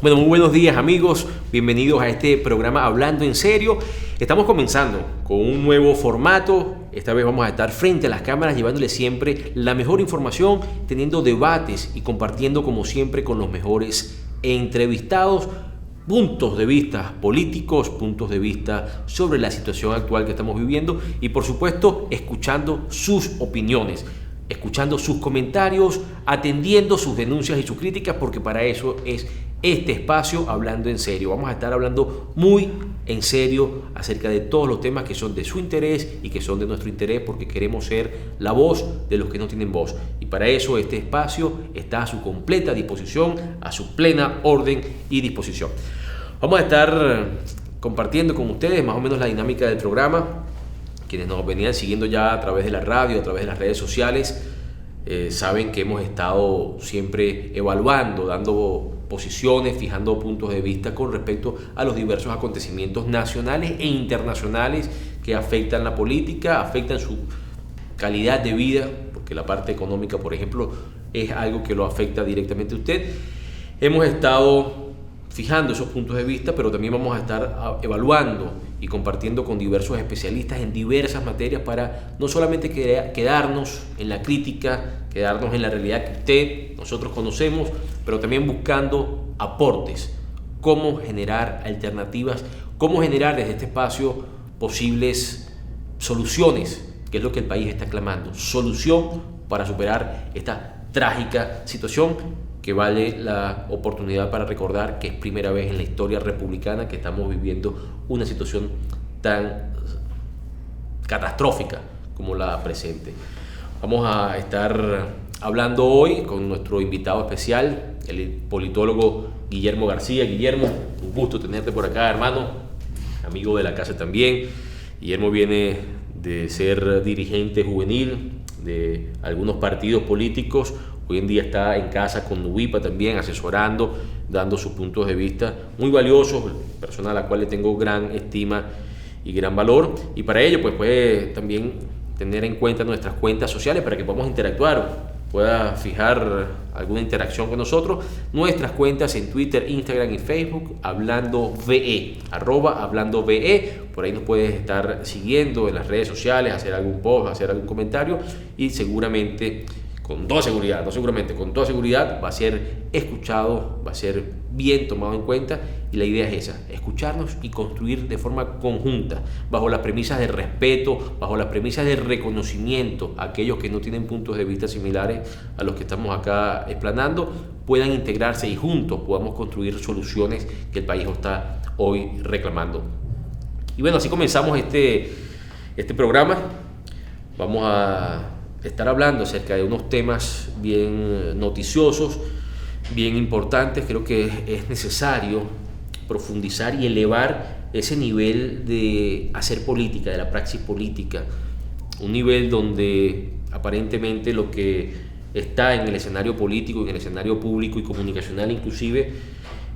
Bueno, muy buenos días amigos, bienvenidos a este programa Hablando en Serio. Estamos comenzando con un nuevo formato. Esta vez vamos a estar frente a las cámaras llevándoles siempre la mejor información, teniendo debates y compartiendo como siempre con los mejores entrevistados puntos de vista políticos, puntos de vista sobre la situación actual que estamos viviendo y por supuesto escuchando sus opiniones, escuchando sus comentarios, atendiendo sus denuncias y sus críticas, porque para eso es este espacio Hablando en Serio. Vamos a estar hablando muy en serio acerca de todos los temas que son de su interés y que son de nuestro interés, porque queremos ser la voz de los que no tienen voz. Y para eso este espacio está a su completa disposición, a su plena orden y disposición. Vamos a estar compartiendo con ustedes más o menos la dinámica del programa. Quienes nos venían siguiendo ya a través de la radio, a través de las redes sociales, saben que hemos estado siempre evaluando, dando posiciones, fijando puntos de vista con respecto a los diversos acontecimientos nacionales e internacionales que afectan la política, afectan su calidad de vida, porque la parte económica, por ejemplo, es algo que lo afecta directamente a usted. Hemos estado fijando esos puntos de vista, pero también vamos a estar evaluando y compartiendo con diversos especialistas en diversas materias para no solamente quedarnos en la crítica, quedarnos en la realidad que nosotros conocemos, pero también buscando aportes, cómo generar alternativas, cómo generar desde este espacio posibles soluciones, que es lo que el país está clamando, solución para superar esta trágica situación que vale la oportunidad para recordar que es primera vez en la historia republicana que estamos viviendo una situación tan catastrófica como la presente. Vamos a estar hablando hoy con nuestro invitado especial, el politólogo Guillermo García. Guillermo, un gusto tenerte por acá, hermano, amigo de la casa también. Guillermo viene de ser dirigente juvenil de algunos partidos políticos. Hoy en día está en casa con Nubipa también, asesorando, dando sus puntos de vista muy valiosos, persona a la cual le tengo gran estima y gran valor. Y para ello pues puede también tener en cuenta nuestras cuentas sociales para que podamos interactuar, pueda fijar alguna interacción con nosotros. Nuestras cuentas en Twitter, Instagram y Facebook, HablandoVE, @HablandoVE. Por ahí nos puedes estar siguiendo en las redes sociales, hacer algún post, hacer algún comentario y seguramente, con toda seguridad, no seguramente, con toda seguridad va a ser escuchado, va a ser bien tomado en cuenta, y la idea es esa, escucharnos y construir de forma conjunta, bajo las premisas de respeto, bajo las premisas de reconocimiento a aquellos que no tienen puntos de vista similares a los que estamos acá explanando, puedan integrarse y juntos podamos construir soluciones que el país está hoy reclamando. Y bueno, así comenzamos este programa. Vamos a estar hablando acerca de unos temas bien noticiosos, bien importantes. Creo que es necesario profundizar y elevar ese nivel de hacer política, de la praxis política, un nivel donde aparentemente lo que está en el escenario político, en el escenario público y comunicacional inclusive,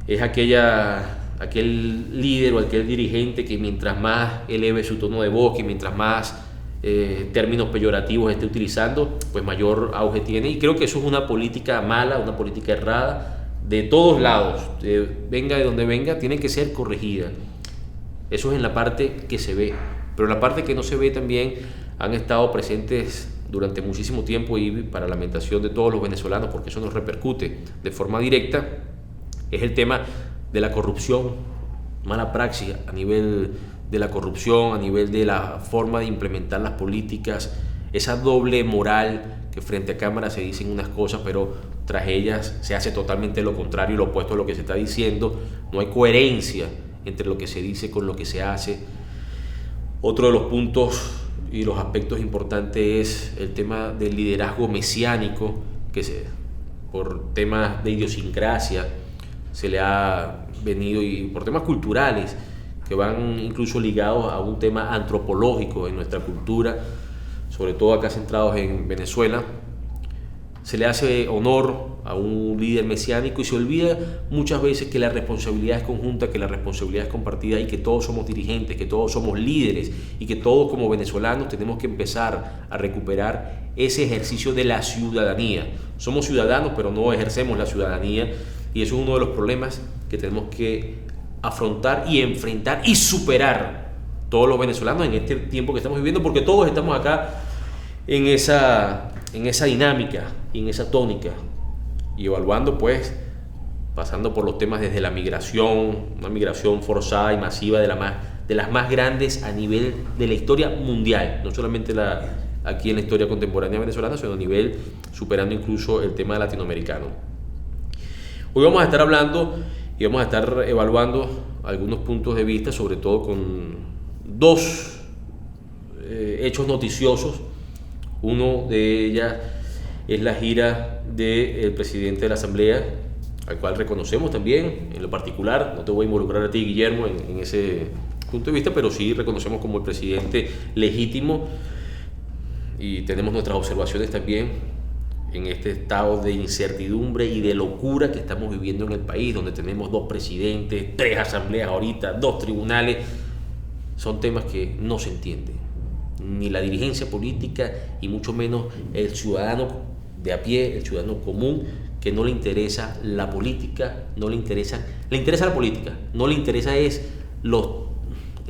es aquel líder o aquel dirigente que mientras más eleve su tono de voz, que mientras más términos peyorativos esté utilizando, pues mayor auge tiene. Y creo que eso es una política mala, una política errada de todos lados, venga de donde venga, tiene que ser corregida. Eso es en la parte que se ve, pero en la parte que no se ve también han estado presentes durante muchísimo tiempo, y para lamentación de todos los venezolanos, porque eso nos repercute de forma directa, es el tema de la corrupción, mala praxis a nivel de la corrupción, a nivel de la forma de implementar las políticas, esa doble moral que frente a cámara se dicen unas cosas, pero tras ellas se hace totalmente lo contrario y lo opuesto a lo que se está diciendo. No hay coherencia entre lo que se dice con lo que se hace. Otro de los puntos y los aspectos importantes es el tema del liderazgo mesiánico, que por temas de idiosincrasia se le ha venido, y por temas culturales que van incluso ligados a un tema antropológico en nuestra cultura, sobre todo acá centrados en Venezuela, se le hace honor a un líder mesiánico y se olvida muchas veces que la responsabilidad es conjunta, que la responsabilidad es compartida, y que todos somos dirigentes, que todos somos líderes, y que todos como venezolanos tenemos que empezar a recuperar ese ejercicio de la ciudadanía. Somos ciudadanos pero no ejercemos la ciudadanía, y eso es uno de los problemas que tenemos que afrontar y enfrentar y superar todos los venezolanos en este tiempo que estamos viviendo, porque todos estamos acá en esa dinámica, en esa tónica, y evaluando, pues, pasando por los temas desde la migración, una migración forzada y masiva de las más grandes a nivel de la historia mundial, no solamente aquí en la historia contemporánea venezolana, sino a nivel superando incluso el tema latinoamericano. Hoy vamos a estar hablando y vamos a estar evaluando algunos puntos de vista, sobre todo con dos hechos noticiosos. Uno de ellas es la gira del presidente de la Asamblea, al cual reconocemos también en lo particular. No te voy a involucrar a ti, Guillermo, en ese punto de vista, pero sí reconocemos como el presidente legítimo, y tenemos nuestras observaciones también en este estado de incertidumbre y de locura que estamos viviendo en el país, donde tenemos 2 presidentes, 3 asambleas ahorita, 2 tribunales. Son temas que no se entienden, ni la dirigencia política y mucho menos el ciudadano de a pie, el ciudadano común, que no le interesa la política, le interesa la política, no le interesa es los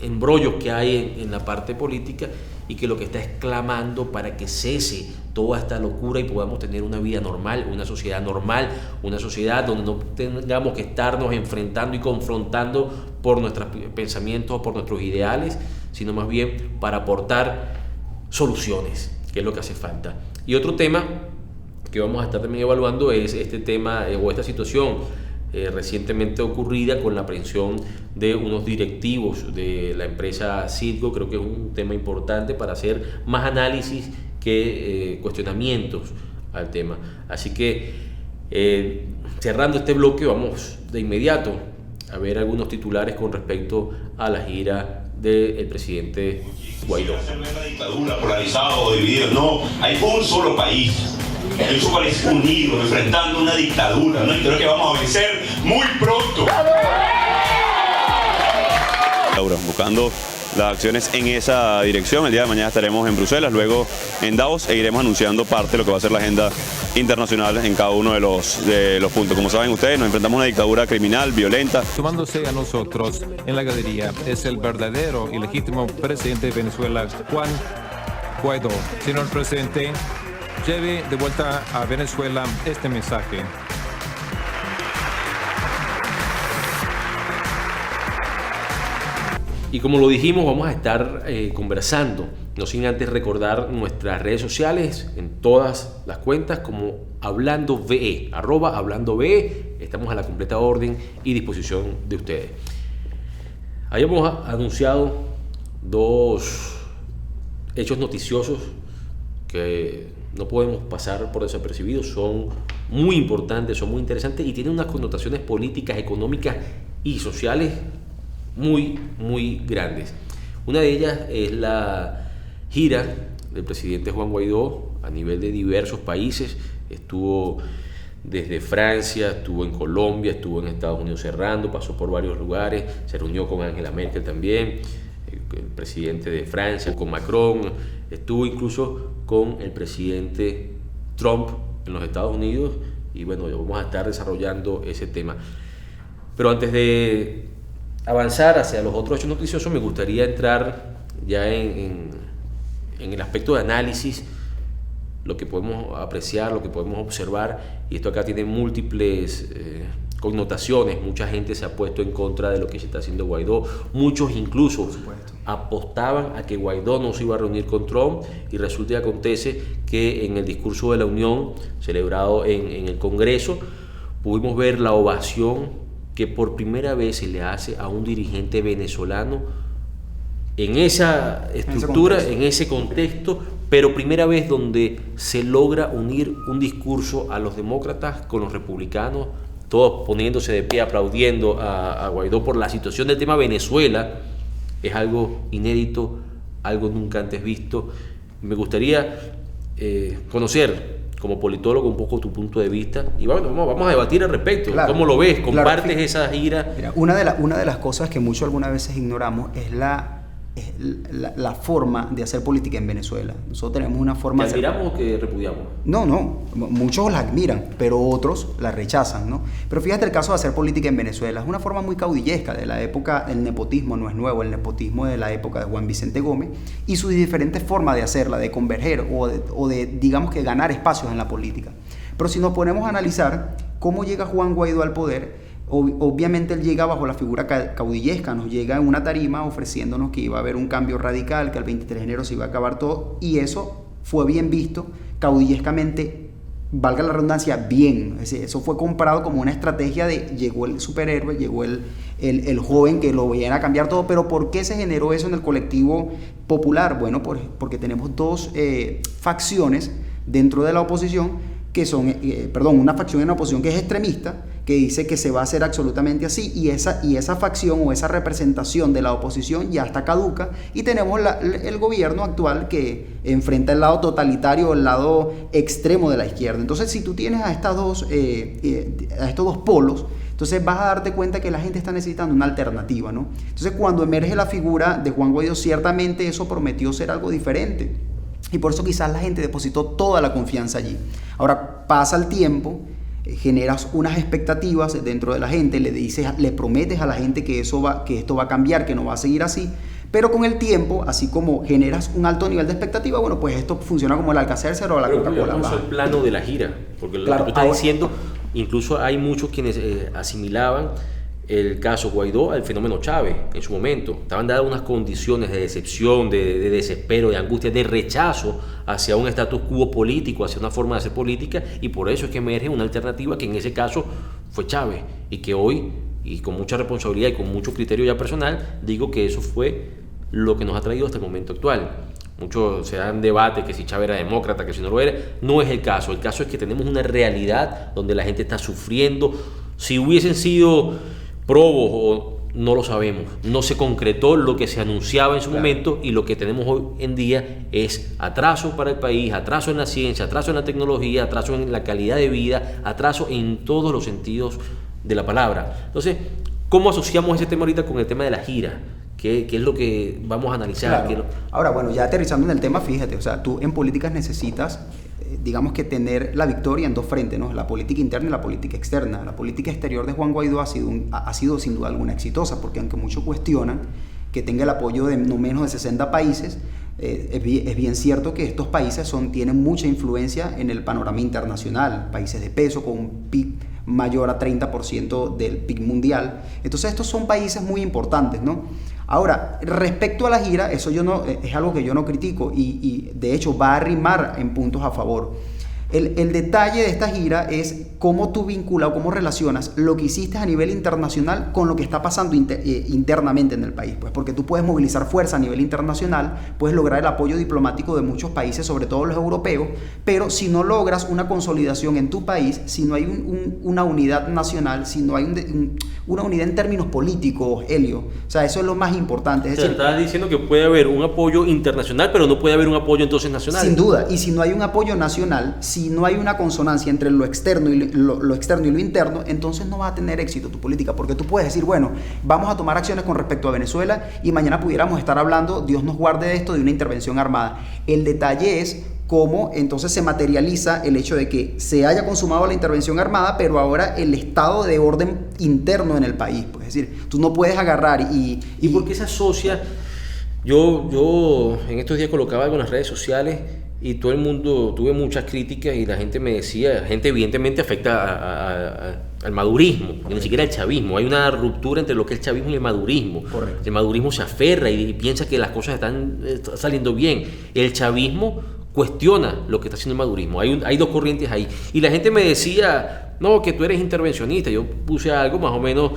embrollos que hay en la parte política, y que lo que está es clamando para que cese toda esta locura y podamos tener una vida normal, una sociedad normal, una sociedad donde no tengamos que estarnos enfrentando y confrontando por nuestros pensamientos o por nuestros ideales, sino más bien para aportar soluciones, que es lo que hace falta. Y otro tema que vamos a estar también evaluando es este tema o esta situación recientemente ocurrida con la aprehensión de unos directivos de la empresa Citgo. Creo que es un tema importante para hacer más análisis que cuestionamientos al tema. Así que cerrando este bloque, vamos de inmediato a ver algunos titulares con respecto a la gira del presidente Guaidó. Una dictadura polarizado o dividido, no, hay un solo país. Hay un solo país unido, enfrentando una dictadura, ¿no? Y creo que vamos a vencer muy pronto. Buscando las acciones en esa dirección. El día de mañana estaremos en Bruselas, luego en Davos, e iremos anunciando parte de lo que va a ser la agenda internacional en cada uno de los puntos. Como saben ustedes, nos enfrentamos a una dictadura criminal, violenta. Sumándose a nosotros en la galería es el verdadero y legítimo presidente de Venezuela, Juan Guaidó. Señor presidente, lleve de vuelta a Venezuela este mensaje. Y como lo dijimos, vamos a estar conversando, no sin antes recordar nuestras redes sociales en todas las cuentas como HablandoVE, @HablandoVE. Estamos a la completa orden y disposición de ustedes. Habíamos anunciado 2 hechos noticiosos que no podemos pasar por desapercibidos. Son muy importantes, son muy interesantes y tienen unas connotaciones políticas, económicas y sociales muy, muy grandes. Una de ellas es la gira del presidente Juan Guaidó a nivel de diversos países. Estuvo desde Francia, estuvo en Colombia, estuvo en Estados Unidos cerrando, pasó por varios lugares, se reunió con Angela Merkel también, el presidente de Francia, con Macron, estuvo incluso con el presidente Trump en los Estados Unidos, y bueno, vamos a estar desarrollando ese tema. Pero antes de avanzar hacia los otros hechos noticiosos, me gustaría entrar ya en el aspecto de análisis, lo que podemos apreciar, lo que podemos observar, y esto acá tiene múltiples connotaciones. Mucha gente se ha puesto en contra de lo que se está haciendo Guaidó, muchos incluso apostaban a que Guaidó no se iba a reunir con Trump, y resulta y acontece que en el discurso de la Unión celebrado en el Congreso pudimos ver la ovación que por primera vez se le hace a un dirigente venezolano en esa estructura, en ese contexto, pero primera vez donde se logra unir un discurso a los demócratas con los republicanos, todos poniéndose de pie, aplaudiendo a Guaidó por la situación del tema Venezuela. Es algo inédito, algo nunca antes visto. Me gustaría conocer, como politólogo, un poco tu punto de vista, y bueno, vamos a debatir al respecto. Claro, ¿cómo lo ves? ¿Compartes esa gira? Mira, una de las cosas que muchos algunas veces ignoramos es la forma de hacer política en Venezuela. Nosotros tenemos una forma... ¿Que admiramos o que repudiamos? No, muchos la admiran, pero otros la rechazan, ¿no? Pero fíjate el caso de hacer política en Venezuela, es una forma muy caudillesca de la época, el nepotismo no es nuevo, el nepotismo de la época de Juan Vicente Gómez y sus diferentes formas de hacerla, de converger o de digamos que ganar espacios en la política. Pero si nos ponemos a analizar cómo llega Juan Guaidó al poder, obviamente él llega bajo la figura caudillesca, nos llega en una tarima ofreciéndonos que iba a haber un cambio radical, que el 23 de enero se iba a acabar todo, y eso fue bien visto caudillescamente, valga la redundancia, bien. Eso fue comprado como una estrategia de llegó el superhéroe, llegó el joven que lo veían a cambiar todo. Pero ¿por qué se generó eso en el colectivo popular? Bueno, porque tenemos dos facciones dentro de la oposición que son, una facción en la oposición que es extremista, que dice que se va a hacer absolutamente así, y esa facción o esa representación de la oposición ya está caduca, y tenemos el gobierno actual que enfrenta el lado totalitario, el lado extremo de la izquierda. Entonces, si tú tienes a estos dos polos, entonces vas a darte cuenta que la gente está necesitando una alternativa, ¿no? Entonces, cuando emerge la figura de Juan Guaidó, ciertamente eso prometió ser algo diferente. Y por eso quizás la gente depositó toda la confianza allí. Ahora pasa el tiempo, generas unas expectativas dentro de la gente, le prometes a la gente que esto va a cambiar, que no va a seguir así, pero con el tiempo, así como generas un alto nivel de expectativa, bueno, pues esto funciona como el Alka-Seltzer o la Coca-Cola. Vamos al plano de la gira, porque claro, lo que tú estás diciendo, incluso hay muchos quienes asimilaban el caso Guaidó al fenómeno Chávez en su momento. Estaban dadas unas condiciones de decepción, de desespero, de angustia, de rechazo hacia un status quo político, hacia una forma de hacer política, y por eso es que emerge una alternativa que en ese caso fue Chávez, y que hoy, y con mucha responsabilidad y con mucho criterio ya personal, digo que eso fue lo que nos ha traído hasta el momento actual. Muchos se dan debate que si Chávez era demócrata, que si no lo era. No es el caso es que tenemos una realidad donde la gente está sufriendo. Si hubiesen sido probos o no lo sabemos, no se concretó lo que se anunciaba en su momento, y lo que tenemos hoy en día es atraso para el país, atraso en la ciencia, atraso en la tecnología, atraso en la calidad de vida, atraso en todos los sentidos de la palabra. Entonces, ¿cómo asociamos ese tema ahorita con el tema de la gira? ¿Qué es lo que vamos a analizar? Claro. Ahora, bueno, ya aterrizando en el tema, fíjate, o sea, tú en políticas necesitas, digamos que tener la victoria en dos frentes, ¿no? La política interna y la política externa. La política exterior de Juan Guaidó ha sido sin duda alguna exitosa, porque aunque muchos cuestionan que tenga el apoyo de no menos de 60 países, es bien cierto que estos países tienen mucha influencia en el panorama internacional, países de peso con un PIB mayor a 30% del PIB mundial. Entonces estos son países muy importantes, ¿no? Ahora, respecto a la gira, eso es algo que yo no critico, y de hecho va a arrimar en puntos a favor. El detalle de esta gira es cómo tú vinculas o cómo relacionas lo que hiciste a nivel internacional con lo que está pasando internamente en el país. Pues porque tú puedes movilizar fuerza a nivel internacional, puedes lograr el apoyo diplomático de muchos países, sobre todo los europeos, pero si no logras una consolidación en tu país, si no hay una unidad nacional, si no hay una unidad en términos políticos, Helio, o sea, eso es lo más importante. Es decir, estás diciendo que puede haber un apoyo internacional, pero no puede haber un apoyo entonces nacional. Sin duda, y si no hay un apoyo nacional, si no hay una consonancia entre lo externo y lo externo y lo interno, entonces no va a tener éxito tu política, porque tú puedes decir, bueno, vamos a tomar acciones con respecto a Venezuela, y mañana pudiéramos estar hablando, Dios nos guarde de esto, de una intervención armada. El detalle es cómo entonces se materializa el hecho de que se haya consumado la intervención armada, pero ahora el estado de orden interno en el país. Pues, es decir, tú no puedes agarrar y ¿por qué se asocia? Yo en estos días colocaba algo en las redes sociales, y todo el mundo, tuve muchas críticas, y la gente me decía, gente evidentemente afecta al madurismo, y ni siquiera al chavismo. Hay una ruptura entre lo que es el chavismo y el madurismo. Correcto. El madurismo se aferra y piensa que las cosas están saliendo bien. El chavismo cuestiona lo que está haciendo el madurismo. Hay dos corrientes ahí. Y la gente me decía, no, que tú eres intervencionista. Yo puse algo más o menos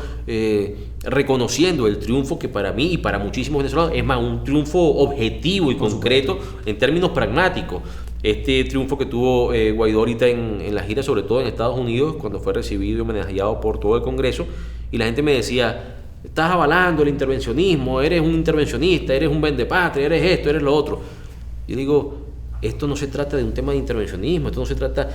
reconociendo el triunfo que para mí y para muchísimos venezolanos es más un triunfo objetivo y concreto en términos pragmáticos. Este triunfo que tuvo Guaidó ahorita en la gira, sobre todo en Estados Unidos, cuando fue recibido y homenajeado por todo el Congreso, y la gente me decía, estás avalando el intervencionismo, eres un intervencionista, eres un vendepatria, eres esto, eres lo otro. Yo digo, esto no se trata de un tema de intervencionismo, esto no se trata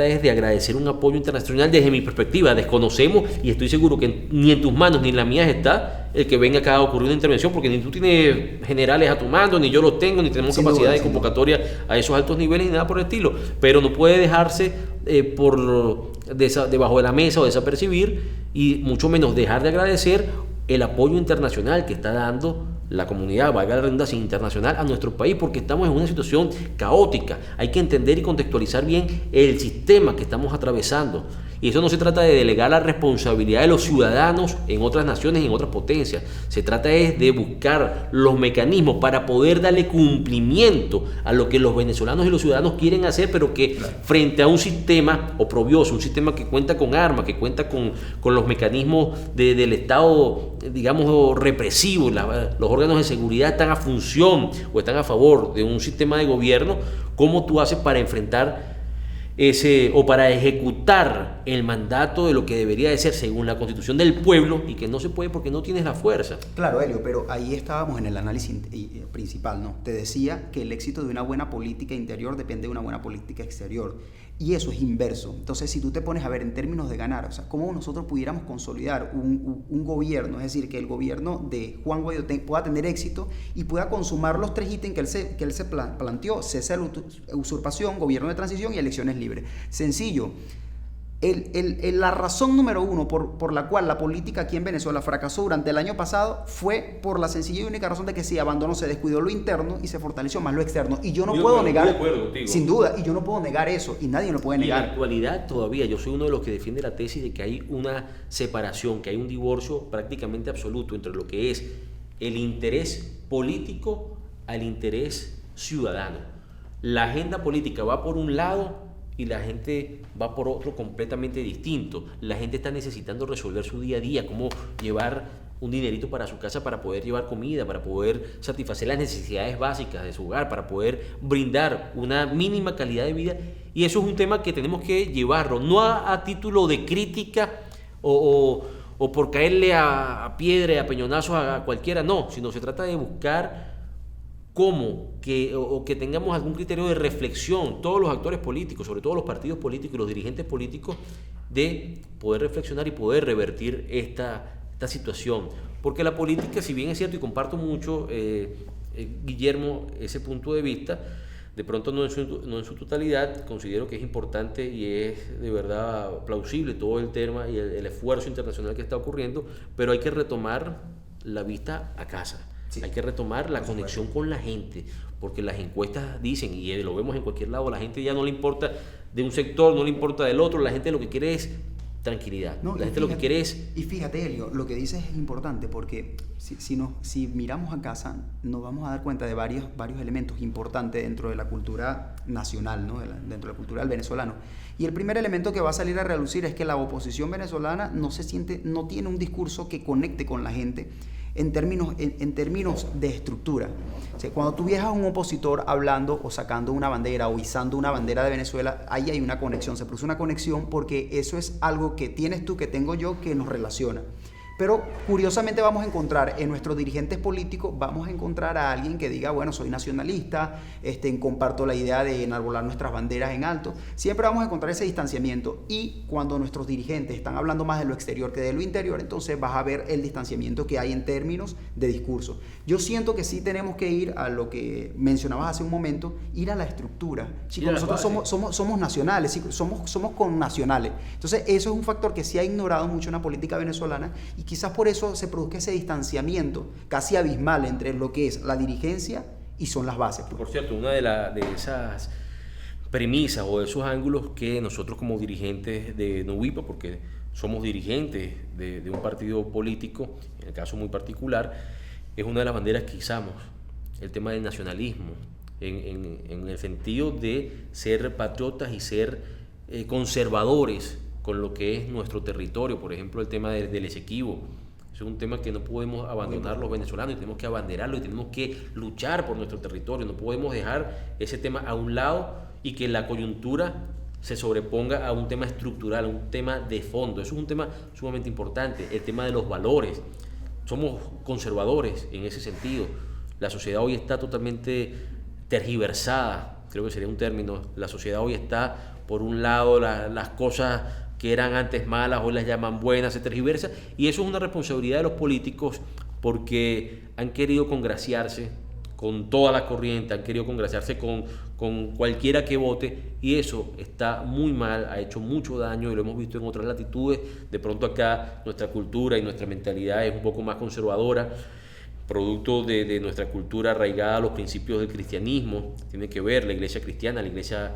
es de agradecer un apoyo internacional desde mi perspectiva. Desconocemos, y estoy seguro que ni en tus manos ni en las mías está el que venga acá a ocurrir una intervención, porque ni tú tienes generales a tu mando, ni yo los tengo, ni tenemos capacidad de convocatoria a esos altos niveles, ni nada por el estilo. Pero no puede dejarse debajo de la mesa o desapercibir, y mucho menos dejar de agradecer el apoyo internacional que está dando la comunidad, valga la redundancia, internacional a nuestro país, porque estamos en una situación caótica. Hay que entender y contextualizar bien el sistema que estamos atravesando. Y eso no se trata de delegar la responsabilidad de los ciudadanos en otras naciones, en otras potencias. Se trata es de buscar los mecanismos para poder darle cumplimiento a lo que los venezolanos y los ciudadanos quieren hacer, pero que frente a un sistema oprobioso, un sistema que cuenta con armas, que cuenta con los mecanismos del Estado, digamos, represivo, los órganos de seguridad están a función o están a favor de un sistema de gobierno. ¿Cómo tú haces para enfrentar o para ejecutar el mandato de lo que debería de ser según la Constitución del pueblo, y que no se puede porque no tienes la fuerza? Claro, Helio, pero ahí estábamos en el análisis principal, ¿no? Te decía que el éxito de una buena política interior depende de una buena política exterior, y eso es inverso. Entonces, si tú te pones a ver en términos de ganar, o sea, cómo nosotros pudiéramos consolidar un gobierno, es decir, que el gobierno de Juan Guaidó pueda tener éxito y pueda consumar los 3 ítems que él se planteó: cese de la usurpación, gobierno de transición y elecciones libres. Sencillo. La razón número 1 por la cual la política aquí en Venezuela fracasó durante el año pasado fue por la sencilla y única razón de que se abandonó, se descuidó lo interno y se fortaleció más lo externo. Y yo no puedo negar, sin duda, y yo no puedo negar eso, y nadie lo puede negar. En la actualidad todavía yo soy uno de los que defiende la tesis de que hay una separación, que hay un divorcio prácticamente absoluto entre lo que es el interés político al interés ciudadano. La agenda política va por un lado y la gente va por otro completamente distinto. La gente está necesitando resolver su día a día, cómo llevar un dinerito para su casa, para poder llevar comida, para poder satisfacer las necesidades básicas de su hogar, para poder brindar una mínima calidad de vida. Y eso es un tema que tenemos que llevarlo, no a título de crítica o por caerle a piedra y a peñonazos a cualquiera, no, sino se trata de buscar que tengamos algún criterio de reflexión, todos los actores políticos, sobre todo los partidos políticos y los dirigentes políticos, de poder reflexionar y poder revertir esta situación. Porque la política, si bien es cierto, y comparto mucho, Guillermo, ese punto de vista, de pronto no en su totalidad, considero que es importante y es de verdad plausible todo el tema y el esfuerzo internacional que está ocurriendo, pero hay que retomar la vista a casa. Sí. Hay que retomar la conexión con la gente, porque las encuestas dicen, y lo vemos en cualquier lado, la gente ya no le importa de un sector, no le importa del otro, la gente lo que quiere es tranquilidad. No, la gente lo que quiere es... Y fíjate, Helio, lo que dices es importante, porque si miramos a casa, nos vamos a dar cuenta de varios elementos importantes dentro de la cultura nacional, ¿no? Dentro de la cultura del venezolano. Y el primer elemento que va a salir a relucir es que la oposición venezolana no tiene un discurso que conecte con la gente en términos de estructura. O sea, cuando tú viajas a un opositor hablando o sacando una bandera o izando una bandera de Venezuela, ahí hay una conexión, se produce una conexión porque eso es algo que tienes tú, que tengo yo, que nos relaciona. Pero curiosamente vamos a encontrar en nuestros dirigentes políticos, vamos a encontrar a alguien que diga, bueno, soy nacionalista, comparto la idea de enarbolar nuestras banderas en alto. Siempre vamos a encontrar ese distanciamiento, y cuando nuestros dirigentes están hablando más de lo exterior que de lo interior, entonces vas a ver el distanciamiento que hay en términos de discurso. Yo siento que sí tenemos que ir a lo que mencionabas hace un momento, ir a la estructura. Chicos, nosotros somos nacionales, somos connacionales. Entonces eso es un factor que sí ha ignorado mucho en la política venezolana, y quizás por eso se produzca ese distanciamiento casi abismal entre lo que es la dirigencia y son las bases. Por cierto, una de esas premisas o de esos ángulos que nosotros como dirigentes de Nuvipa, porque somos dirigentes de un partido político, en el caso muy particular, es una de las banderas que izamos, el tema del nacionalismo, en el sentido de ser patriotas y ser conservadores con lo que es nuestro territorio. Por ejemplo, el tema del Esequibo. Es un tema que no podemos abandonar los venezolanos, y tenemos que abanderarlo y tenemos que luchar por nuestro territorio. No podemos dejar ese tema a un lado y que la coyuntura se sobreponga a un tema estructural, a un tema de fondo. Eso es un tema sumamente importante. El tema de los valores. Somos conservadores en ese sentido. La sociedad hoy está totalmente tergiversada, creo que sería un término. La sociedad hoy está, por un lado, las cosas que eran antes malas, hoy las llaman buenas, se tergiversa, y eso es una responsabilidad de los políticos porque han querido congraciarse con toda la corriente, han querido congraciarse con cualquiera que vote, y eso está muy mal, ha hecho mucho daño y lo hemos visto en otras latitudes. De pronto acá nuestra cultura y nuestra mentalidad es un poco más conservadora, producto de nuestra cultura arraigada a los principios del cristianismo. Tiene que ver la iglesia cristiana, la iglesia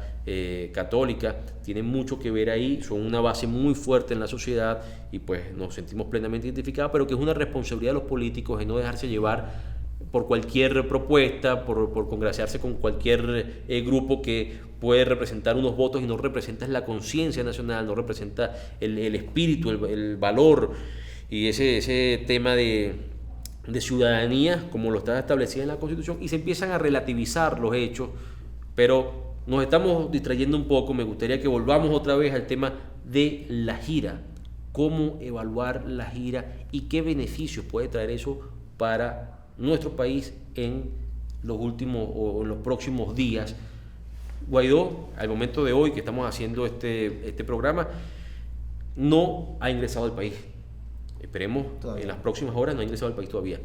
católica, tiene mucho que ver ahí, son una base muy fuerte en la sociedad y pues nos sentimos plenamente identificados, pero que es una responsabilidad de los políticos en no dejarse llevar por cualquier propuesta, por congraciarse con cualquier grupo que puede representar unos votos y no representa la conciencia nacional, no representa el espíritu, el valor y ese tema de ciudadanía como lo está establecido en la Constitución, y se empiezan a relativizar los hechos, pero nos estamos distrayendo un poco. Me gustaría que volvamos otra vez al tema de la gira, cómo evaluar la gira y qué beneficios puede traer eso para nuestro país en los últimos o en los próximos días. Guaidó, al momento de hoy que estamos haciendo este programa, no ha ingresado al país. Esperemos todavía. En las próximas horas no ha ingresado al país todavía.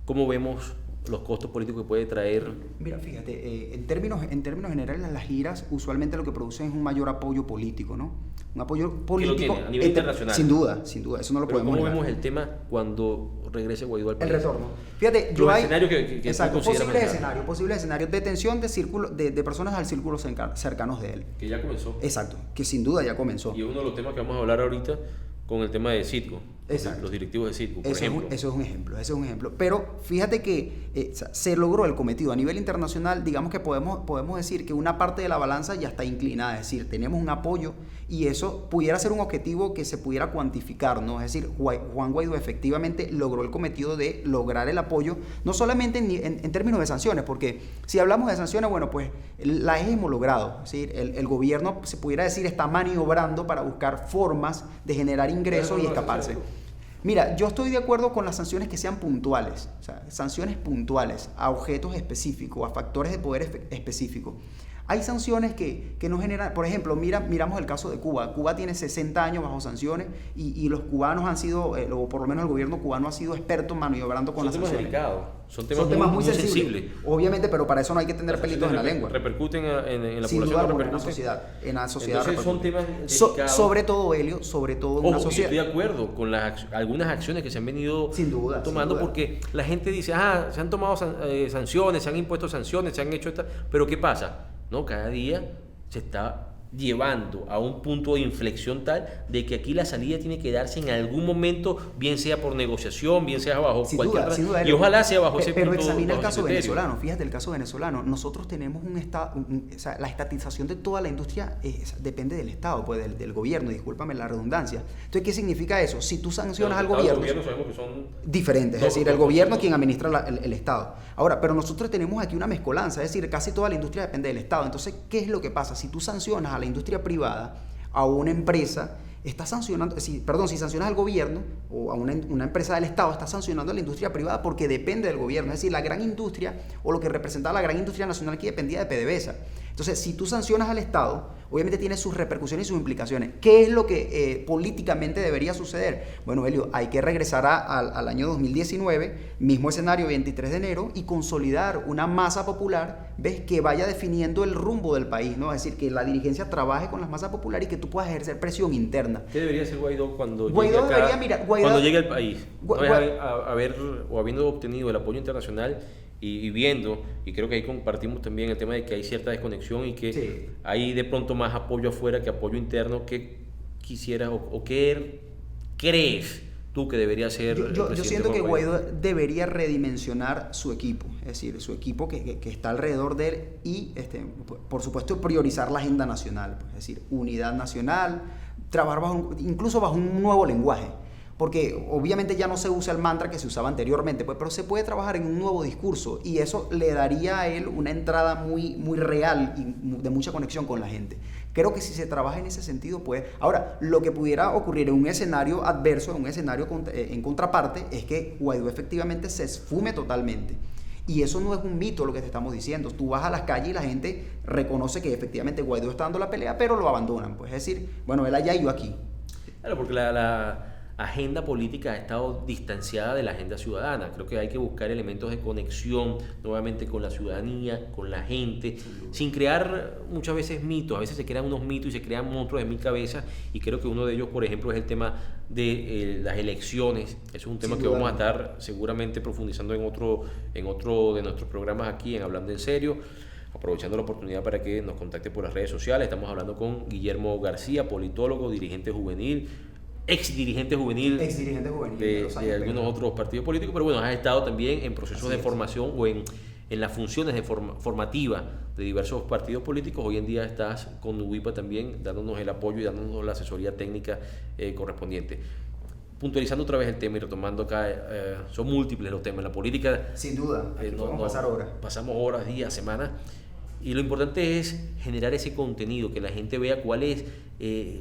¿Cómo vemos los costos políticos que puede traer? Mira, fíjate, en términos generales, las giras usualmente lo que producen es un mayor apoyo político, ¿no? Un apoyo político. ¿Qué lo tiene? A nivel internacional. Sin duda, eso no lo podemos ¿Cómo negar. vemos el tema cuando regrese Guaidó al país? El retorno. Fíjate, yo hay escenarios que exacto, posibles escenarios, detención de personas al círculo cercanos de él. Que ya comenzó. Exacto, que sin duda ya comenzó. Y uno de los temas que vamos a hablar ahorita con el tema de Citgo. Exacto. Los directivos de Citgo, por ejemplo. Eso es un ejemplo. Pero fíjate que se logró el cometido. A nivel internacional, digamos que podemos decir que una parte de la balanza ya está inclinada. Es decir, tenemos un apoyo y eso pudiera ser un objetivo que se pudiera cuantificar, ¿no? Es decir, Juan Guaidó efectivamente logró el cometido de lograr el apoyo, no solamente en términos de sanciones, porque si hablamos de sanciones, bueno, pues las hemos logrado. Es decir, el gobierno, se pudiera decir, está maniobrando para buscar formas de generar ingresos y escaparse. Mira, yo estoy de acuerdo con las sanciones que sean puntuales, o sea, sanciones puntuales a objetos específicos, a factores de poder específicos. Hay sanciones que no generan, por ejemplo, miramos el caso de Cuba. Cuba tiene 60 años bajo sanciones y los cubanos han sido, o por lo menos el gobierno cubano ha sido experto maniobrando con las sanciones. Son temas muy sensibles. Obviamente, pero para eso no hay que tener pelitos en la lengua. Repercuten en la sin población. Duda, en la sociedad. Entonces son temas delicados. Sobre todo, Helio, en una sociedad. Estoy de acuerdo con algunas acciones que se han venido tomando, porque la gente dice, se han tomado sanciones, se han impuesto sanciones, se han hecho pero ¿qué pasa? No, cada día se está llevando a un punto de inflexión tal de que aquí la salida tiene que darse en algún momento, bien sea por negociación, bien sea bajo cualquier duda, y ojalá sea bajo ese punto. Pero examina el caso venezolano. Fíjate el caso venezolano. Nosotros tenemos un estado, la estatización de toda la industria depende del Estado, pues del gobierno, discúlpame la redundancia. Entonces, ¿qué significa eso? Si tú sancionas al gobierno, sabemos que son diferentes, es decir, el gobierno es quien administra el Estado. Ahora, pero nosotros tenemos aquí una mezcolanza, es decir, casi toda la industria depende del Estado. Entonces, ¿qué es lo que pasa? Si tú sancionas a la industria privada, a una empresa, estás sancionando, si sancionas al gobierno o a una empresa del Estado, estás sancionando a la industria privada porque depende del gobierno. Es decir, la gran industria o lo que representaba la gran industria nacional que dependía de PDVSA. Entonces, si tú sancionas al Estado, obviamente tiene sus repercusiones y sus implicaciones. ¿Qué es lo que políticamente debería suceder? Bueno, Helio, hay que regresar al año 2019, mismo escenario, 23 de enero, y consolidar una masa popular, ¿ves? Que vaya definiendo el rumbo del país, ¿no? Es decir, que la dirigencia trabaje con las masas populares y que tú puedas ejercer presión interna. ¿Qué debería hacer Guaidó cuando llegue al país? Habiendo obtenido el apoyo internacional y viendo, y creo que ahí compartimos también el tema de que hay cierta desconexión y que hay de pronto más apoyo afuera que apoyo interno. ¿Qué quisieras o qué crees tú que debería ser? Yo siento que Guaidó debería redimensionar su equipo, es decir, su equipo que está alrededor de él y, por supuesto, priorizar la agenda nacional, es decir, unidad nacional, trabajar incluso bajo un nuevo lenguaje. Porque obviamente ya no se usa el mantra que se usaba anteriormente, pues, pero se puede trabajar en un nuevo discurso y eso le daría a él una entrada muy, muy real y de mucha conexión con la gente. Creo que si se trabaja en ese sentido, pues... Ahora, lo que pudiera ocurrir en un escenario adverso, en un escenario en contraparte, es que Guaidó efectivamente se esfume totalmente. Y eso no es un mito lo que te estamos diciendo. Tú vas a las calles y la gente reconoce que efectivamente Guaidó está dando la pelea, pero lo abandonan. Pues es decir, bueno, él allá y yo aquí. Claro, porque agenda política ha estado distanciada de la agenda ciudadana. Creo que hay que buscar elementos de conexión nuevamente con la ciudadanía, con la gente, sin crear muchas veces mitos. A veces se crean unos mitos y se crean monstruos en mi cabeza, y creo que uno de ellos, por ejemplo, es el tema de las elecciones. Eso es un tema que vamos a estar seguramente profundizando en otro de nuestros programas aquí en Hablando en Serio. Aprovechando la oportunidad para que nos contacte por las redes sociales. Estamos hablando con Guillermo García, politólogo, dirigente juvenil, ex dirigente juvenil de algunos otros partidos políticos, pero bueno, has estado también en procesos de formación o en las funciones de formativa de diversos partidos políticos. Hoy en día estás con UIPA también, dándonos el apoyo y dándonos la asesoría técnica correspondiente. Puntualizando otra vez el tema y retomando acá, son múltiples los temas. La política, sin duda, podemos pasar horas. Pasamos horas, días, semanas. Y lo importante es generar ese contenido, que la gente vea cuál es,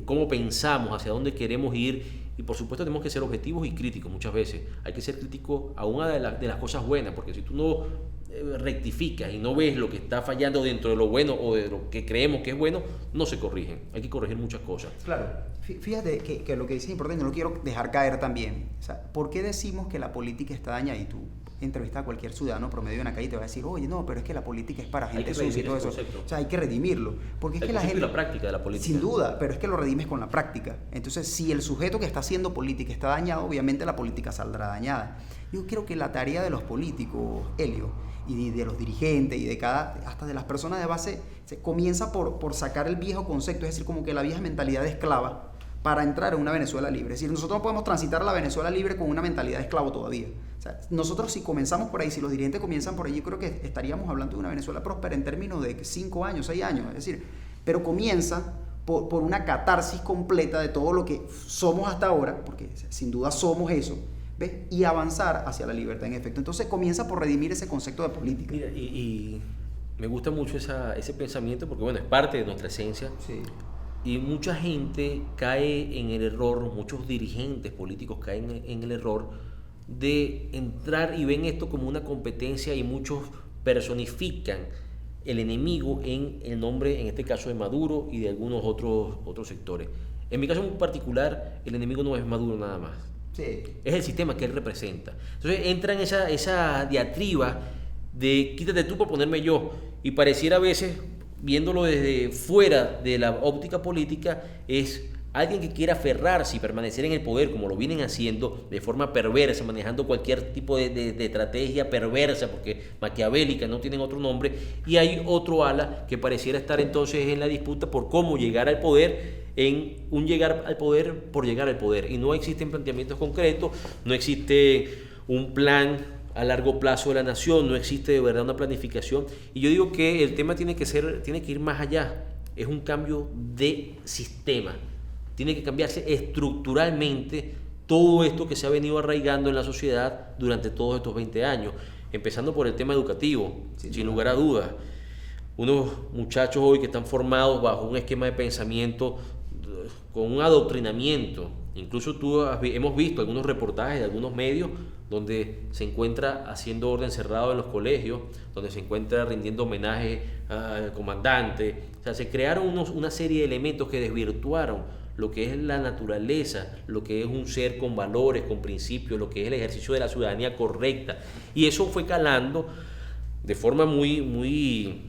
cómo pensamos, hacia dónde queremos ir. Y por supuesto tenemos que ser objetivos y críticos muchas veces. Hay que ser crítico a una de las cosas buenas, porque si tú no rectificas y no ves lo que está fallando dentro de lo bueno o de lo que creemos que es bueno, no se corrigen. Hay que corregir muchas cosas. Claro, fíjate que lo que dices es importante, no lo quiero dejar caer también. O sea, ¿por qué decimos que la política está dañada? Y tú entrevistas a cualquier ciudadano promedio en la calle y te va a decir, oye, no, pero es que la política es para gente sucia y todo eso. O sea, hay que redimirlo. Porque es que la gente, la práctica de la política. Sin duda, pero es que lo redimes con la práctica. Entonces, si el sujeto que está haciendo política está dañado, obviamente la política saldrá dañada. Yo creo que la tarea de los políticos, Helio, y de los dirigentes y hasta de las personas de base, se comienza por sacar el viejo concepto, es decir, como que la vieja mentalidad de esclava, para entrar en una Venezuela libre. Es decir, nosotros no podemos transitar la Venezuela libre con una mentalidad de esclavo todavía. O sea, nosotros si comenzamos por ahí, si los dirigentes comienzan por allí, yo creo que estaríamos hablando de una Venezuela próspera en términos de 5 años, 6 años. Es decir, pero comienza por una catarsis completa de todo lo que somos hasta ahora, porque sin duda somos eso, ¿ves? Y avanzar hacia la libertad en efecto. Entonces comienza por redimir ese concepto de política. Mira, y me gusta mucho ese pensamiento, porque bueno, es parte de nuestra esencia. Sí. Y mucha gente cae en el error, muchos dirigentes políticos caen en el error de entrar y ven esto como una competencia, y muchos personifican el enemigo en el nombre, en este caso de Maduro y de algunos otros sectores. En mi caso en particular, el enemigo no es Maduro nada más. Sí. Es el sistema que él representa. Entonces entra en esa diatriba de quítate tú por ponerme yo, y pareciera a veces, viéndolo desde fuera de la óptica política, es alguien que quiera aferrarse y permanecer en el poder, como lo vienen haciendo de forma perversa, manejando cualquier tipo de estrategia perversa, porque maquiavélica, no tienen otro nombre. Y hay otro ala que pareciera estar entonces en la disputa por cómo llegar al poder, en un llegar al poder por llegar al poder. Y no existen planteamientos concretos, no existe un plan a largo plazo de la nación, no existe de verdad una planificación. Y yo digo que el tema tiene que ir más allá. Es un cambio de sistema. Tiene que cambiarse estructuralmente todo esto que se ha venido arraigando en la sociedad durante todos estos 20 años, empezando por el tema educativo, sin lugar a dudas. Unos muchachos hoy que están formados bajo un esquema de pensamiento con un adoctrinamiento. Incluso hemos visto algunos reportajes de algunos medios donde se encuentra haciendo orden cerrado en los colegios, donde se encuentra rindiendo homenaje al comandante. O sea, se crearon una serie de elementos que desvirtuaron lo que es la naturaleza, lo que es un ser con valores, con principios, lo que es el ejercicio de la ciudadanía correcta. Y eso fue calando de forma muy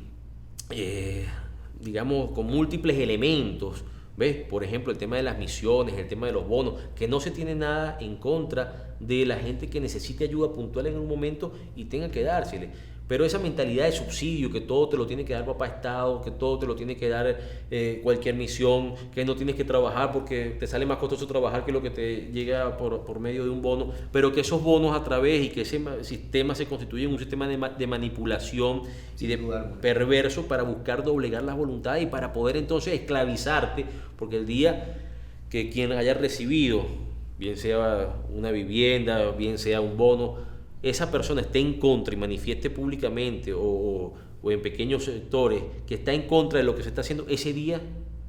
digamos, con múltiples elementos. ¿Ves? Por ejemplo, el tema de las misiones, el tema de los bonos, que no se tiene nada en contra de la gente que necesite ayuda puntual en un momento y tenga que dársele. Pero esa mentalidad de subsidio, que todo te lo tiene que dar papá Estado, que todo te lo tiene que dar cualquier misión, que no tienes que trabajar porque te sale más costoso trabajar que lo que te llega por medio de un bono, pero que esos bonos a través y que ese sistema se constituye en un sistema de manipulación y de perverso para buscar doblegar las voluntades y para poder entonces esclavizarte, porque el día que quien haya recibido, bien sea una vivienda, bien sea un bono, esa persona esté en contra y manifieste públicamente o en pequeños sectores que está en contra de lo que se está haciendo, ese día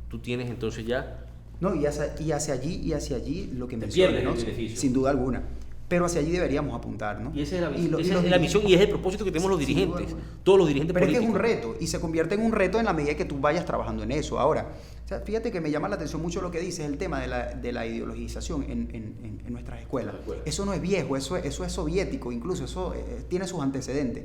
tú tienes entonces ya... No, y hacia allí lo que mencionas, ¿no? Sin duda alguna. pero hacia allí deberíamos apuntar, ¿no? Y esa es la, Y lo- y esa los es la dirigentes- misión y es el propósito que tenemos los Sin duda dirigentes, alguna. todos los dirigentes Pero es que políticos. es un reto y se convierte en un reto en la medida que tú vayas trabajando en eso. Ahora, o sea, fíjate que me llama la atención mucho lo que dices, el tema de la ideologización en nuestras escuelas. Eso no es viejo, eso es soviético, incluso eso tiene sus antecedentes.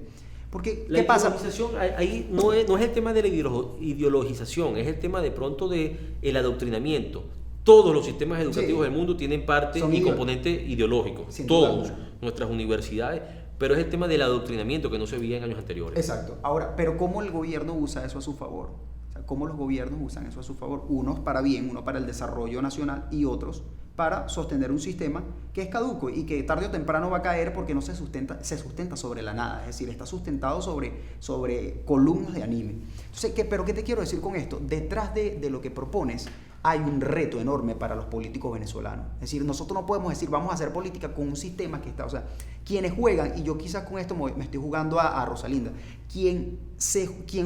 Porque, La ¿qué pasa? ideologización ahí no es el tema de la ideologización, es el tema de pronto de el adoctrinamiento. Todos los sistemas educativos Sí. del mundo tienen parte Son y componente ideológico, Sin duda todos, alguna. nuestras universidades, pero es el tema del adoctrinamiento que no se veía en años anteriores. Exacto. Ahora, pero ¿cómo el gobierno usa eso a su favor? O sea, ¿cómo los gobiernos usan eso a su favor? Unos para bien, uno para el desarrollo nacional y otros para sostener un sistema que es caduco y que tarde o temprano va a caer porque no se sustenta sobre la nada, es decir, está sustentado sobre columnas de anime. Entonces, ¿pero qué te quiero decir con esto? Detrás de lo que propones hay un reto enorme para los políticos venezolanos. Es decir, nosotros no podemos decir vamos a hacer política con un sistema que está, o sea, quienes juegan, y yo quizás con esto me estoy jugando a Rosalinda, quien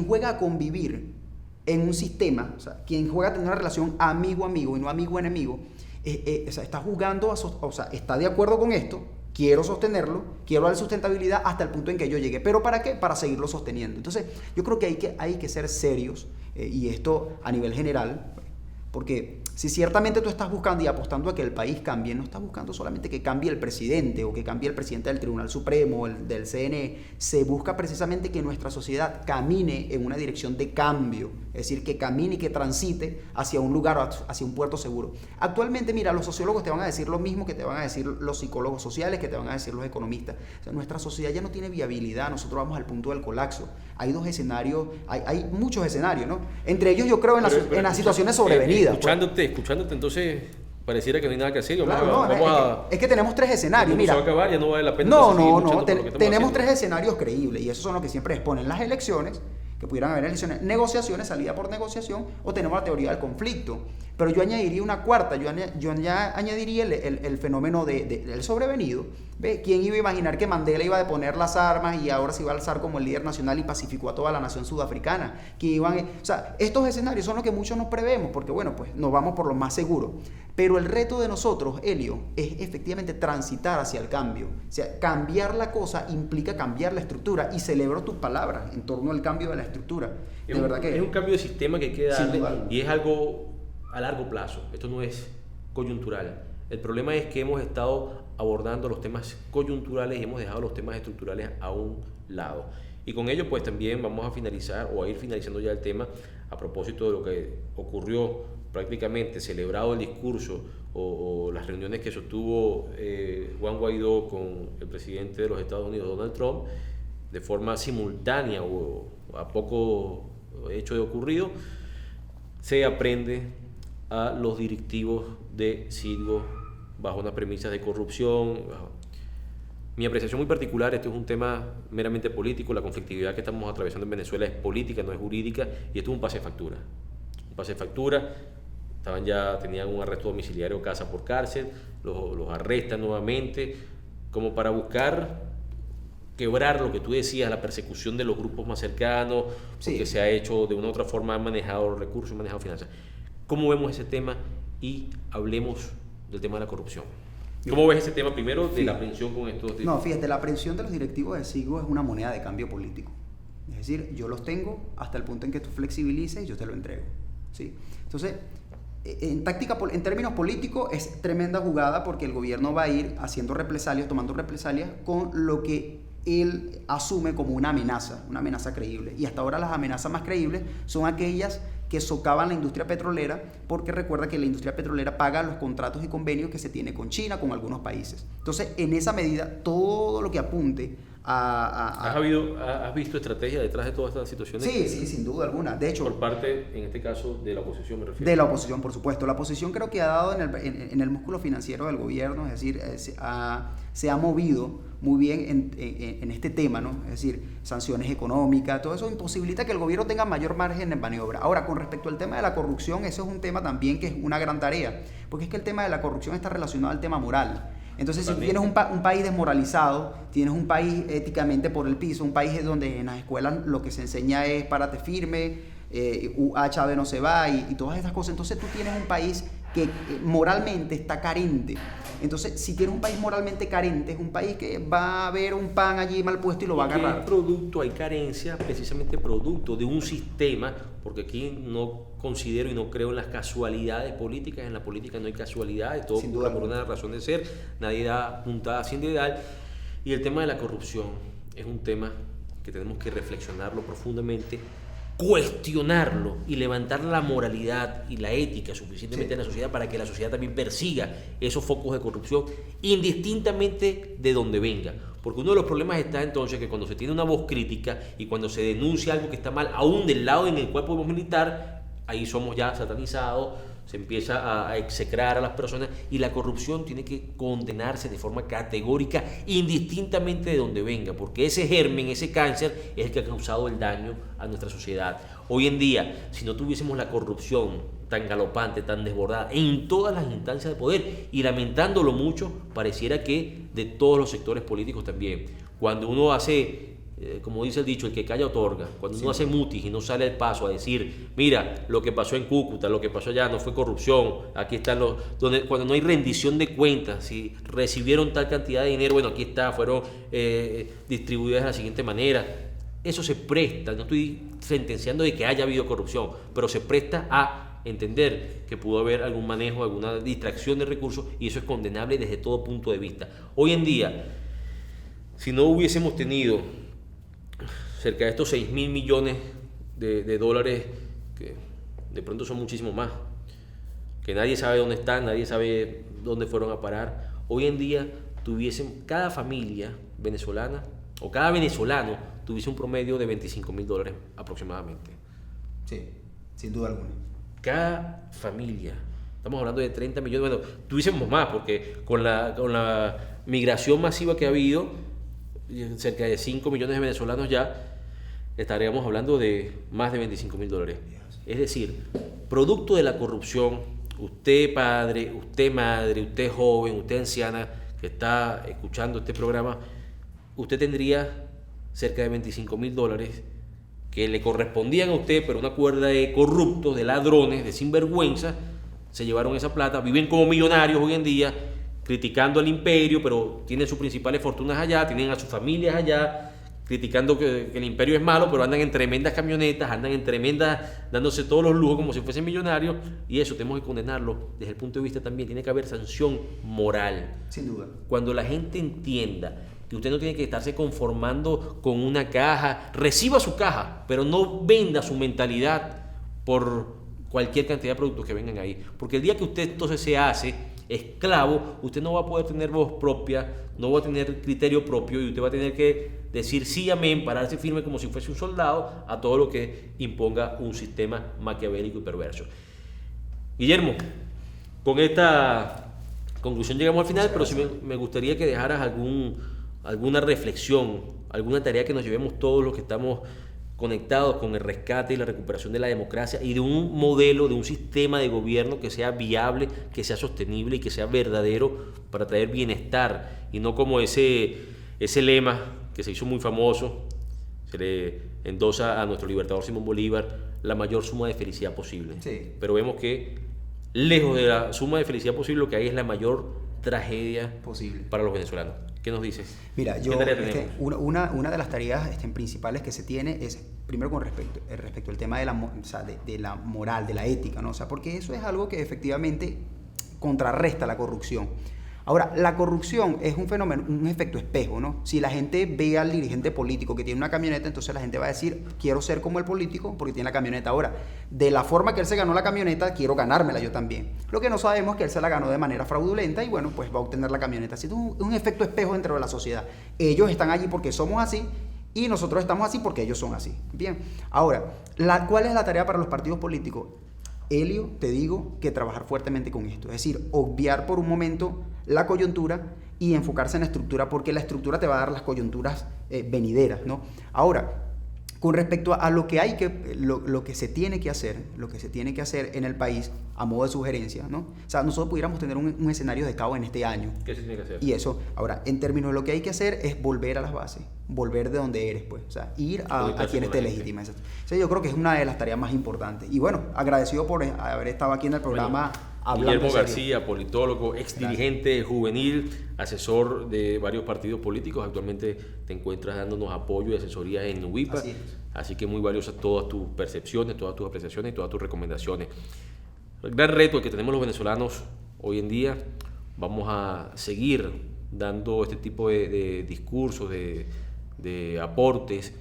juega a convivir en un sistema, o sea, quien juega a tener una relación amigo-amigo y no amigo-enemigo, o sea, está jugando, o sea, está de acuerdo con esto, quiero sostenerlo, quiero dar sustentabilidad hasta el punto en que yo llegue. ¿Pero para qué? Para seguirlo sosteniendo. Entonces, yo creo que hay que ser serios, y esto a nivel general, porque si ciertamente tú estás buscando y apostando a que el país cambie, no estás buscando solamente que cambie el presidente o que cambie el presidente del Tribunal Supremo o del CNE, se busca precisamente que nuestra sociedad camine en una dirección de cambio, es decir, que camine y que transite hacia un lugar, hacia un puerto seguro. Actualmente, mira, los sociólogos te van a decir lo mismo que te van a decir los psicólogos sociales, que te van a decir los economistas. O sea, nuestra sociedad ya no tiene viabilidad, nosotros vamos al punto del colapso. Hay dos escenarios, hay muchos escenarios, ¿no? Entre ellos yo creo en las situaciones sobrevenidas. Escuchándote, entonces pareciera que no hay nada que hacer. Es que tenemos tres escenarios. Mira, se va a acabar, ya no vale la pena. no, seguir no, luchando no. por lo que estamos Tenemos haciendo. tres escenarios creíbles y esos son los que siempre exponen las elecciones, que pudieran haber elecciones, negociaciones, salida por negociación, o tenemos la teoría del conflicto. Pero yo añadiría una cuarta, yo añadiría el fenómeno del sobrevenido. ¿Ve? ¿Quién iba a imaginar que Mandela iba a deponer las armas y ahora se iba a alzar como el líder nacional y pacificó a toda la nación sudafricana? O sea, estos escenarios son los que muchos no prevemos, porque bueno, pues nos vamos por lo más seguro. Pero el reto de nosotros, Helio, es efectivamente transitar hacia el cambio. O sea, cambiar la cosa implica cambiar la estructura, y celebro tus palabras en torno al cambio de la estructura. Es un cambio de sistema que hay que Sin darle, duda. y es algo a largo plazo. Esto no es coyuntural. El problema es que hemos estado abordando los temas coyunturales y hemos dejado los temas estructurales a un lado. Y con ello pues también vamos a finalizar o a ir finalizando ya el tema a propósito de lo que ocurrió prácticamente celebrado el discurso o las reuniones que sostuvo Juan Guaidó con el presidente de los Estados Unidos, Donald Trump, de forma simultánea o a poco hecho de ocurrido. Se aprende a los directivos de Citgo bajo unas premisas de corrupción. Mi apreciación muy particular, esto es un tema meramente político, la conflictividad que estamos atravesando en Venezuela es política, no es jurídica, y esto es un pase de factura. Un pase de factura, tenían un arresto domiciliario casa por cárcel, los arrestan nuevamente, como para buscar quebrar lo que tú decías, la persecución de los grupos más cercanos, Sí. porque se ha hecho de una u otra forma, han manejado recursos, han manejado finanzas. ¿Cómo vemos ese tema? Y hablemos del tema de la corrupción. ¿Cómo ves ese tema primero de la aprehensión con estos? No, fíjate, la aprehensión de los directivos de Citgo es una moneda de cambio político. Es decir, yo los tengo hasta el punto en que tú flexibilices y yo te lo entrego. ¿Sí? Entonces, en términos políticos es tremenda jugada, porque el gobierno va a ir haciendo represalias, tomando represalias con lo que él asume como una amenaza creíble. Y hasta ahora las amenazas más creíbles son aquellas que socavan la industria petrolera, porque recuerda que la industria petrolera paga los contratos y convenios que se tiene con China, con algunos países. Entonces, en esa medida, todo lo que apunte ¿Has visto estrategia detrás de todas estas situaciones? Sí, sin duda alguna. De hecho, Por parte, en este caso, de la oposición, me refiero. de la oposición, por supuesto. La oposición creo que ha dado en el músculo financiero del gobierno, es decir, se ha movido muy bien en este tema, ¿no? Es decir, sanciones económicas, todo eso imposibilita que el gobierno tenga mayor margen de maniobra. Ahora, con respecto al tema de la corrupción, eso es un tema también que es una gran tarea, porque es que el tema de la corrupción está relacionado al tema moral. Entonces, si tienes un país desmoralizado, tienes un país éticamente por el piso, un país donde en las escuelas lo que se enseña es párate firme, Chávez no se va y todas estas cosas, entonces tú tienes un país que moralmente está carente. Entonces, si tienes un país moralmente carente, es un país que va a ver un pan allí mal puesto y lo va a agarrar. Hay carencia precisamente producto de un sistema, porque aquí no considero y no creo en las casualidades políticas. En la política no hay casualidades, todo ocurre por una razón de ser, nadie da puntada sin dedal. Y el tema de la corrupción es un tema que tenemos que reflexionarlo profundamente, cuestionarlo y levantar la moralidad y la ética suficientemente en la sociedad para que la sociedad también persiga esos focos de corrupción indistintamente de donde venga. Porque uno de los problemas está entonces que cuando se tiene una voz crítica y cuando se denuncia algo que está mal, aún del lado en el cual podemos militar, ahí somos ya satanizados, se empieza a execrar a las personas y la corrupción tiene que condenarse de forma categórica indistintamente de donde venga, porque ese germen, ese cáncer es el que ha causado el daño a nuestra sociedad. Hoy en día, si no tuviésemos la corrupción tan galopante, tan desbordada en todas las instancias de poder, y lamentándolo mucho, pareciera que de todos los sectores políticos también, cuando uno hace como dice el dicho, el que calla otorga. Cuando uno hace mutis y no sale al paso a decir, mira, lo que pasó en Cúcuta, lo que pasó allá no fue corrupción, aquí están cuando no hay rendición de cuentas, si recibieron tal cantidad de dinero, bueno, aquí está, fueron distribuidas de la siguiente manera. Eso se presta, no estoy sentenciando de que haya habido corrupción, pero se presta a entender que pudo haber algún manejo, alguna distracción de recursos, y eso es condenable desde todo punto de vista. Hoy en día, si no hubiésemos tenido cerca de estos 6.000 millones de dólares, que de pronto son muchísimo más, que nadie sabe dónde están, nadie sabe dónde fueron a parar, hoy en día cada familia venezolana o cada venezolano tuviese un promedio de $25.000 aproximadamente. Sí, sin duda alguna. Cada familia, estamos hablando de 30 millones, bueno, tuviésemos más, porque con la migración masiva que ha habido, cerca de 5 millones de venezolanos ya, estaríamos hablando de más de $25.000. Es decir, producto de la corrupción, usted padre, usted madre, usted joven, usted anciana que está escuchando este programa, usted tendría cerca de $25.000 que le correspondían a usted, pero una cuerda de corruptos, de ladrones, de sinvergüenza, se llevaron esa plata, viven como millonarios hoy en día, criticando al imperio, pero tienen sus principales fortunas allá, tienen a sus familias allá, criticando que el imperio es malo, pero andan en tremendas camionetas, andan en dándose todos los lujos como si fuesen millonarios, y eso tenemos que condenarlo desde el punto de vista también, tiene que haber sanción moral. Sin duda. Cuando la gente entienda que usted no tiene que estarse conformando con una caja, reciba su caja, pero no venda su mentalidad por cualquier cantidad de productos que vengan ahí, porque el día que usted entonces se hace esclavo, usted no va a poder tener voz propia, no va a tener criterio propio, y usted va a tener que decir sí, amén, pararse firme como si fuese un soldado a todo lo que imponga un sistema maquiavélico y perverso. Guillermo, con esta conclusión llegamos al final, pero sí me gustaría que dejaras alguna reflexión, alguna tarea que nos llevemos todos los que estamos conectados con el rescate y la recuperación de la democracia y de un modelo, de un sistema de gobierno que sea viable, que sea sostenible y que sea verdadero para traer bienestar, y no como ese lema que se hizo muy famoso, se le endosa a nuestro libertador Simón Bolívar, la mayor suma de felicidad posible. Sí. Pero vemos que lejos de la suma de felicidad posible, lo que hay es la mayor tragedia posible para los venezolanos. ¿Qué nos dices? Mira, una de las tareas principales que se tiene es, primero con respecto al tema de la moral, de la ética, ¿no? O sea, porque eso es algo que efectivamente contrarresta la corrupción. Ahora, la corrupción es un fenómeno, un efecto espejo, ¿no? Si la gente ve al dirigente político que tiene una camioneta, entonces la gente va a decir, quiero ser como el político porque tiene la camioneta. Ahora, de la forma que él se ganó la camioneta, quiero ganármela yo también. Lo que no sabemos es que él se la ganó de manera fraudulenta y bueno, pues va a obtener la camioneta. Así es un efecto espejo dentro de la sociedad. Ellos están allí porque somos así y nosotros estamos así porque ellos son así. Bien, ahora, ¿cuál es la tarea para los partidos políticos? Elio, te digo que trabajar fuertemente con esto, es decir, obviar por un momento la coyuntura y enfocarse en la estructura, porque la estructura te va a dar las coyunturas venideras, ¿no? Ahora, con respecto a lo que lo que se tiene que hacer en el país, a modo de sugerencia, ¿no? O sea, nosotros pudiéramos tener un escenario de caos en este año. ¿Qué se tiene que hacer? Y eso, ahora, en términos de lo que hay que hacer es volver a las bases, volver de donde eres, pues, o sea, ir a quien te legitima. O sea, yo creo que es una de las tareas más importantes. Y bueno, agradecido por haber estado aquí en el programa Guillermo en serio. García, politólogo, ex dirigente juvenil, asesor de varios partidos políticos. Actualmente te encuentras dándonos apoyo y asesoría en UIPA. Así es. Así que muy valiosas todas tus percepciones, todas tus apreciaciones y todas tus recomendaciones. El gran reto que tenemos los venezolanos hoy en día, vamos a seguir dando este tipo de discursos, de aportes,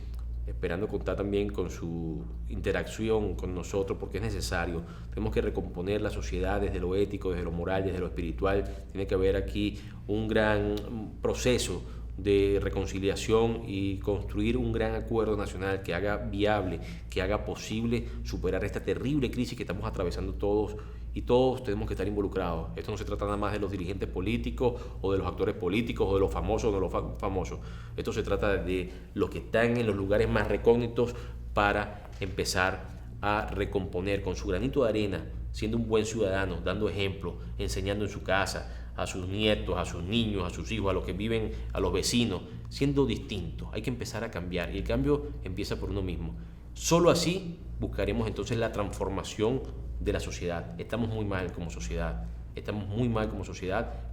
esperando contar también con su interacción con nosotros, porque es necesario. Tenemos que recomponer la sociedad desde lo ético, desde lo moral, desde lo espiritual. Tiene que haber aquí un gran proceso de reconciliación y construir un gran acuerdo nacional que haga viable, que haga posible superar esta terrible crisis que estamos atravesando todos, y todos tenemos que estar involucrados. Esto no se trata nada más de los dirigentes políticos o de los actores políticos o de los famosos o de los famosos. Esto se trata de los que están en los lugares más recónditos para empezar a recomponer con su granito de arena, siendo un buen ciudadano, dando ejemplo, enseñando en su casa a sus nietos, a sus niños, a sus hijos, a los que viven, a los vecinos, siendo distintos. Hay que empezar a cambiar y el cambio empieza por uno mismo. Solo así buscaremos entonces la transformación de la sociedad. Estamos muy mal como sociedad,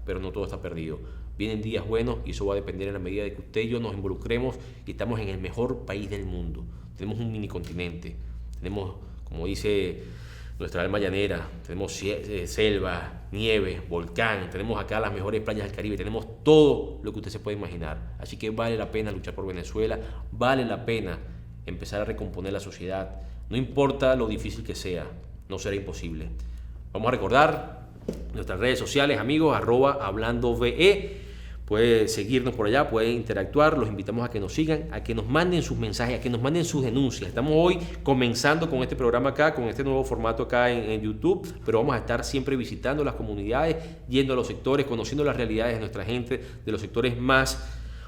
pero no todo está perdido. Vienen días buenos y eso va a depender en la medida de que usted y yo nos involucremos y estamos en el mejor país del mundo. Tenemos un mini continente, tenemos, como dice nuestra alma llanera, tenemos selva, nieve, volcán, tenemos acá las mejores playas del Caribe, tenemos todo lo que usted se puede imaginar. Así que vale la pena luchar por Venezuela, vale la pena empezar a recomponer la sociedad. No importa lo difícil que sea, no será imposible. Vamos a recordar nuestras redes sociales, amigos, @hablandoVE. Puede seguirnos por allá, puede interactuar. Los invitamos a que nos sigan, a que nos manden sus mensajes, a que nos manden sus denuncias. Estamos hoy comenzando con este programa acá, con este nuevo formato acá en YouTube, pero vamos a estar siempre visitando las comunidades, yendo a los sectores, conociendo las realidades de nuestra gente, de los sectores más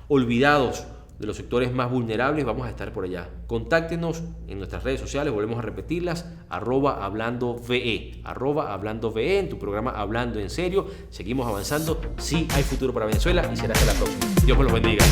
olvidados, de los sectores más vulnerables. Vamos a estar por allá. Contáctenos en nuestras redes sociales, volvemos a repetirlas, @hablandoVE, @hablandoVE, en tu programa Hablando en Serio. Seguimos avanzando, sí hay futuro para Venezuela y será hasta la próxima. Dios me los bendiga.